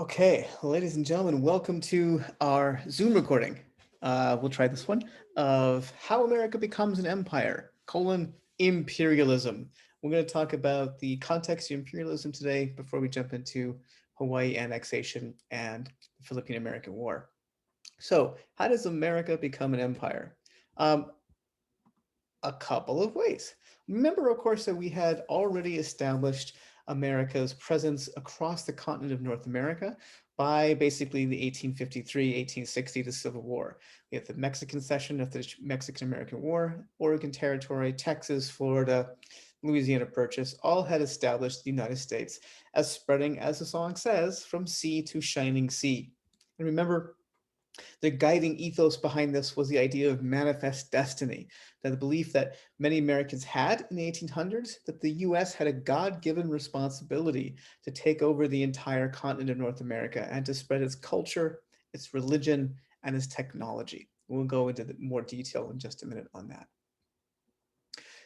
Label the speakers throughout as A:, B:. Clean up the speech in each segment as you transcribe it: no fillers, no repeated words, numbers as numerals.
A: Okay, ladies and gentlemen, welcome to our Zoom recording. We'll try this one of how America becomes an empire, imperialism. We're going to talk about the context of imperialism today before we jump into Hawaii annexation and the Philippine-American War. So, how does America become an empire? Um, a couple of ways. Remember, of course, that we had already established America's presence across the continent of North America by basically the 1853, 1860, the Civil War. We have the Mexican cession of the Mexican-American War, Oregon Territory, Texas, Florida, Louisiana Purchase, all had established the United States as spreading, as the song says, from sea to shining sea. And remember, the guiding ethos behind this was the idea of manifest destiny, that the belief that many Americans had in the 1800s that the US had a God-given responsibility to take over the entire continent of North America and to spread its culture, its religion, and its technology. We'll go into more detail in just a minute on that.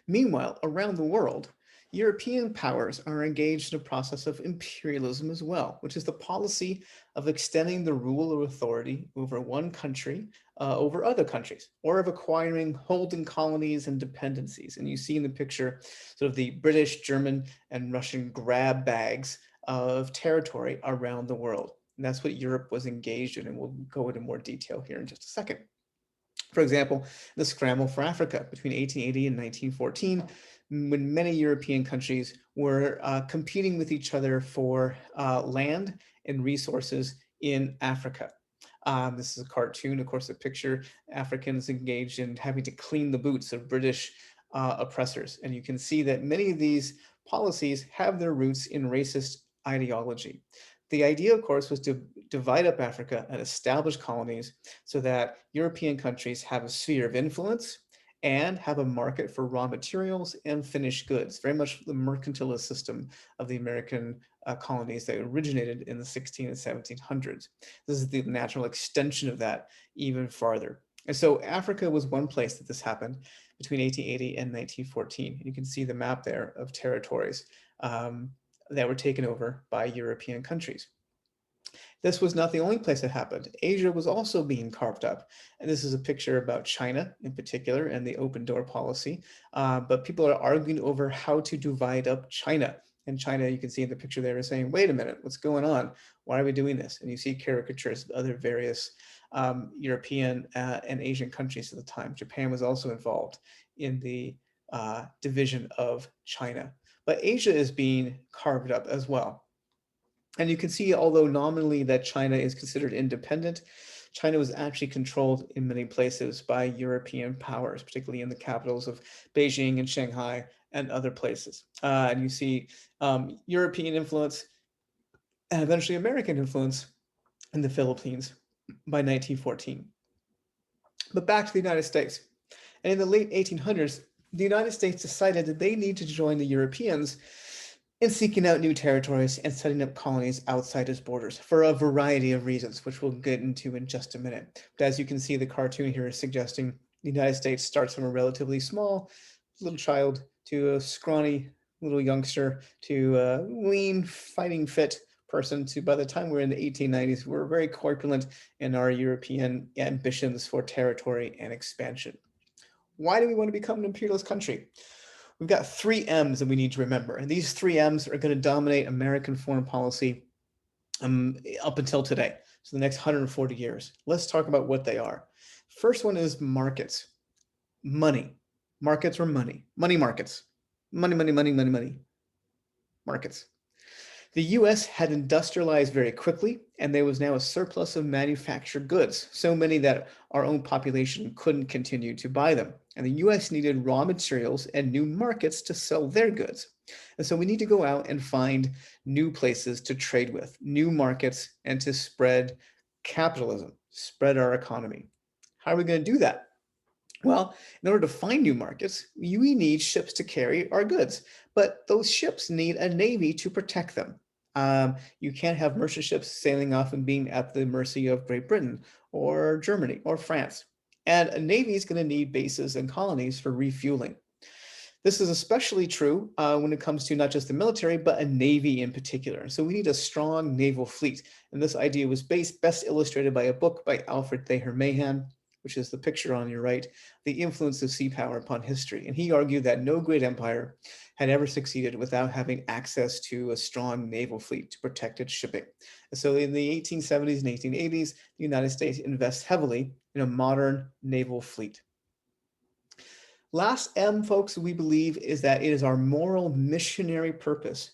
A: Meanwhile, around the world, European powers are engaged in a process of imperialism as well, which is the policy of extending the rule of authority over one country over other countries, or of acquiring holding colonies and dependencies. And you see in the picture sort of the British, German, and Russian grab bags of territory around the world. And that's what Europe was engaged in, and we'll go into more detail here in just a second. For example, the scramble for Africa between 1880 and 1914, when many European countries were competing with each other for land and resources in Africa. This is a cartoon, of course, a picture Africans engaged in having to clean the boots of British oppressors. And you can see that many of these policies have their roots in racist ideology. The idea, of course, was to divide up Africa and establish colonies so that European countries have a sphere of influence and have a market for raw materials and finished goods, very much the mercantilist system of the American colonies that originated in the 16 and 1700s. This is the natural extension of that even farther. And so Africa was one place that this happened between 1880 and 1914. You can see the map there of territories that were taken over by European countries. This was not the only place it happened. Asia was also being carved up. And this is a picture about China in particular and the open door policy. But people are arguing over how to divide up China. And China, you can see in the picture there, is saying, wait a minute, what's going on? Why are we doing this? And you see caricatures of other various European and Asian countries at the time. Japan was also involved in the division of China. But Asia is being carved up as well. And you can see, although nominally that China is considered independent, China was actually controlled in many places by European powers, particularly in the capitals of Beijing and Shanghai and other places. And you see European influence and eventually American influence in the Philippines by 1914. But back to the United States. And in the late 1800s, the United States decided that they need to join the Europeans in seeking out new territories and setting up colonies outside its borders for a variety of reasons, which we'll get into in just a minute. But as you can see, the cartoon here is suggesting the United States starts from a relatively small little child to a scrawny little youngster to a lean, fighting fit person to, by the time we're in the 1890s, we're very corpulent in our European ambitions for territory and expansion. Why do we want to become an imperialist country? We've got three M's that we need to remember. And these three M's are going to dominate American foreign policy up until today, so the next 140 years. Let's talk about what they are. First one is markets. Money. Markets or money. Money markets. Money, money, money, money, money. Markets. The US had industrialized very quickly, and there was now a surplus of manufactured goods, so many that our own population couldn't continue to buy them. And the US needed raw materials and new markets to sell their goods. And so we need to go out and find new places to trade with, new markets, and to spread capitalism, spread our economy. How are we going to do that? Well, in order to find new markets, we need ships to carry our goods, but those ships need a navy to protect them. You can't have merchant ships sailing off and being at the mercy of Great Britain or Germany or France. And a navy is going to need bases and colonies for refueling. This is especially true when it comes to not just the military, but a navy in particular. So we need a strong naval fleet. And this idea was best illustrated by a book by Alfred Thayer Mahan, which is the picture on your right, The Influence of Sea Power Upon History. And he argued that no great empire had ever succeeded without having access to a strong naval fleet to protect its shipping. And so in the 1870s and 1880s, the United States invests heavily in a modern naval fleet. Last M, folks, we believe is that it is our moral missionary purpose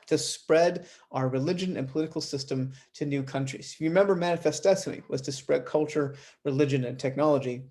A: to spread our religion and political system to new countries. If you remember, Manifest Destiny was to spread culture, religion, and technology.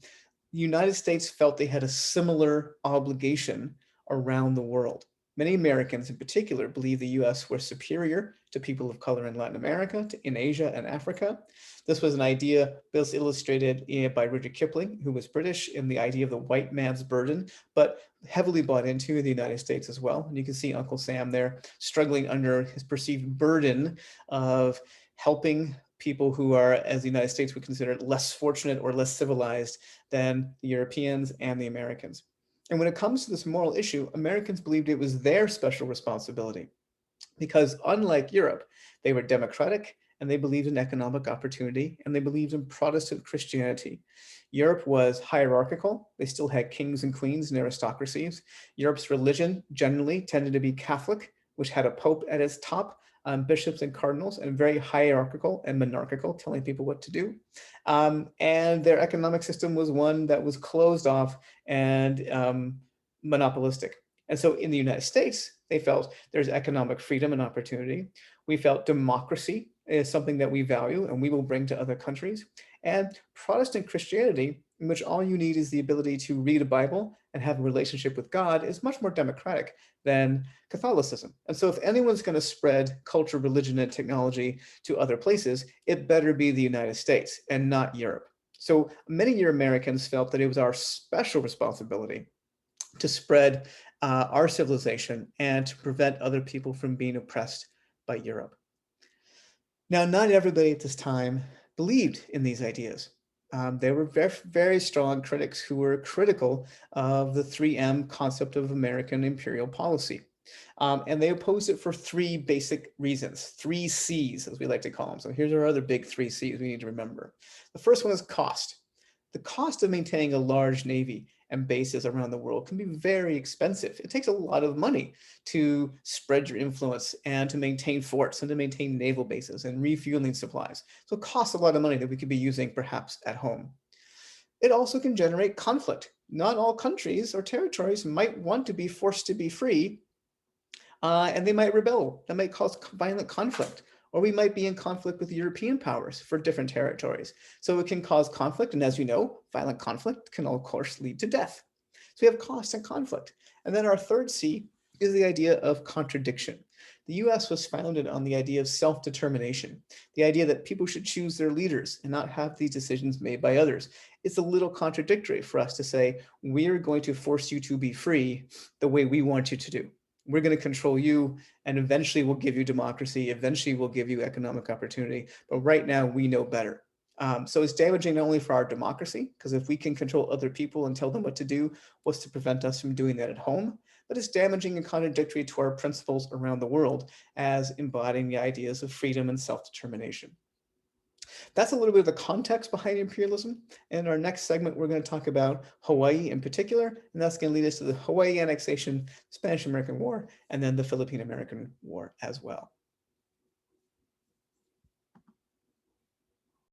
A: The United States felt they had a similar obligation around the world. Many Americans in particular believe the US were superior to people of color in Latin America, in Asia and Africa. This was an idea best illustrated by Rudyard Kipling, who was British, in the idea of the white man's burden, but heavily bought into in the United States as well. And you can see Uncle Sam there struggling under his perceived burden of helping people who are, as the United States would consider it, less fortunate or less civilized than the Europeans and the Americans. And when it comes to this moral issue, Americans believed it was their special responsibility because, unlike Europe, they were democratic and they believed in economic opportunity and they believed in Protestant Christianity. Europe was hierarchical. They still had kings and queens and aristocracies. Europe's religion generally tended to be Catholic, which had a pope at its top, bishops and cardinals, and very hierarchical and monarchical, telling people what to do. And their economic system was one that was closed off and monopolistic. And so in the United States, they felt there's economic freedom and opportunity. We felt democracy is something that we value and we will bring to other countries. And Protestant Christianity, in which all you need is the ability to read a Bible and have a relationship with God, is much more democratic than Catholicism. And so if anyone's going to spread culture, religion, and technology to other places, it better be the United States and not Europe. So many Americans felt that it was our special responsibility to spread our civilization and to prevent other people from being oppressed by Europe. Now, not everybody at this time believed in these ideas. There were very strong critics who were critical of the 3M concept of American imperial policy. And they opposed it for three basic reasons, 3 C's, as we like to call them. So here's our other big 3 C's we need to remember. The first one is cost. The cost of maintaining a large Navy and bases around the world can be very expensive. It takes a lot of money to spread your influence and to maintain forts and to maintain naval bases and refueling supplies. So it costs a lot of money that we could be using perhaps at home. It also can generate conflict. Not all countries or territories might want to be forced to be free, and they might rebel. That might cause violent conflict. Or we might be in conflict with European powers for different territories. So it can cause conflict. And as you know, violent conflict can, of course, lead to death. So we have cost and conflict. And then our third C is the idea of contradiction. The US was founded on the idea of self-determination, the idea that people should choose their leaders and not have these decisions made by others. It's a little contradictory for us to say, we're going to force you to be free the way we want you to do. We're going to control you, and eventually we'll give you democracy. Eventually we'll give you economic opportunity. But right now we know better. So it's damaging not only for our democracy, because if we can control other people and tell them what to do, what's to prevent us from doing that at home? But it's damaging and contradictory to our principles around the world as embodying the ideas of freedom and self-determination. That's a little bit of the context behind imperialism. In our next segment, we're going to talk about Hawaii in particular, and that's going to lead us to the Hawaii annexation, Spanish-American War, and then the Philippine-American War as well.